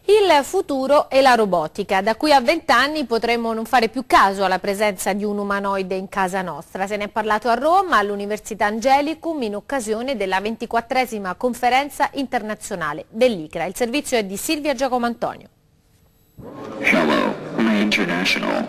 Il futuro e la robotica. Da qui a 20 anni potremmo non fare più caso alla presenza di un umanoide in casa nostra. Se ne è parlato a Roma, all'Università Angelicum, in occasione della 24esima conferenza internazionale dell'ICRA. Il servizio è di Silvia Giacomantonio. Hello, Rai International.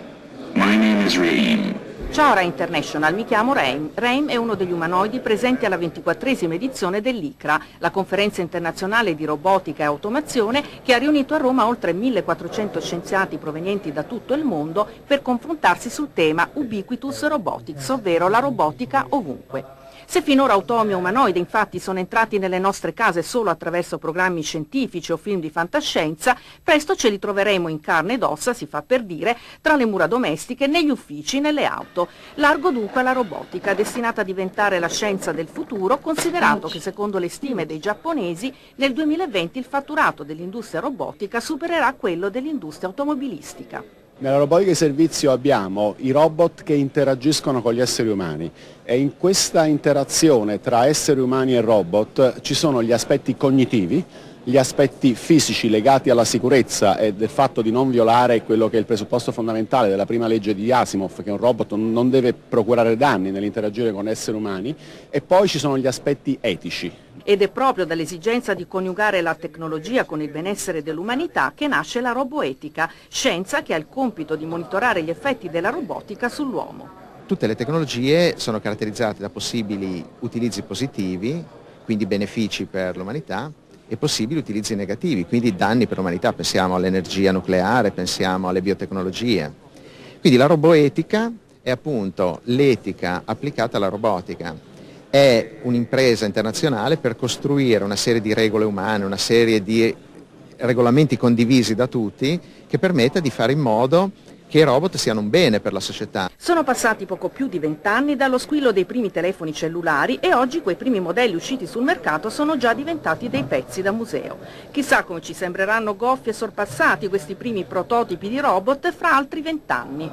My name is Raim. Ciao Rai International, mi chiamo Raim. Raim è uno degli umanoidi presenti alla 24esima edizione dell'ICRA, la conferenza internazionale di robotica e automazione che ha riunito a Roma oltre 1400 scienziati provenienti da tutto il mondo per confrontarsi sul tema Ubiquitous Robotics, ovvero la robotica ovunque. Se finora automi e umanoidi infatti sono entrati nelle nostre case solo attraverso programmi scientifici o film di fantascienza, presto ce li troveremo in carne ed ossa, si fa per dire, tra le mura domestiche, negli uffici, nelle auto. Largo dunque alla robotica, destinata a diventare la scienza del futuro, considerato che secondo le stime dei giapponesi nel 2020 il fatturato dell'industria robotica supererà quello dell'industria automobilistica. Nella robotica di servizio abbiamo i robot che interagiscono con gli esseri umani e in questa interazione tra esseri umani e robot ci sono gli aspetti cognitivi, gli aspetti fisici legati alla sicurezza e del fatto di non violare quello che è il presupposto fondamentale della prima legge di Asimov, che un robot non deve procurare danni nell'interagire con esseri umani, e poi ci sono gli aspetti etici. Ed è proprio dall'esigenza di coniugare la tecnologia con il benessere dell'umanità che nasce la roboetica, scienza che ha il compito di monitorare gli effetti della robotica sull'uomo. Tutte le tecnologie sono caratterizzate da possibili utilizzi positivi, quindi benefici per l'umanità, e possibili utilizzi negativi, quindi danni per l'umanità. Pensiamo all'energia nucleare, pensiamo alle biotecnologie. Quindi la roboetica è appunto l'etica applicata alla robotica. È un'impresa internazionale per costruire una serie di regole umane, una serie di regolamenti condivisi da tutti che permetta di fare in modo che i robot siano un bene per la società. Sono passati poco più di 20 anni dallo squillo dei primi telefoni cellulari e oggi quei primi modelli usciti sul mercato sono già diventati dei pezzi da museo. Chissà come ci sembreranno goffi e sorpassati questi primi prototipi di robot fra altri 20 anni.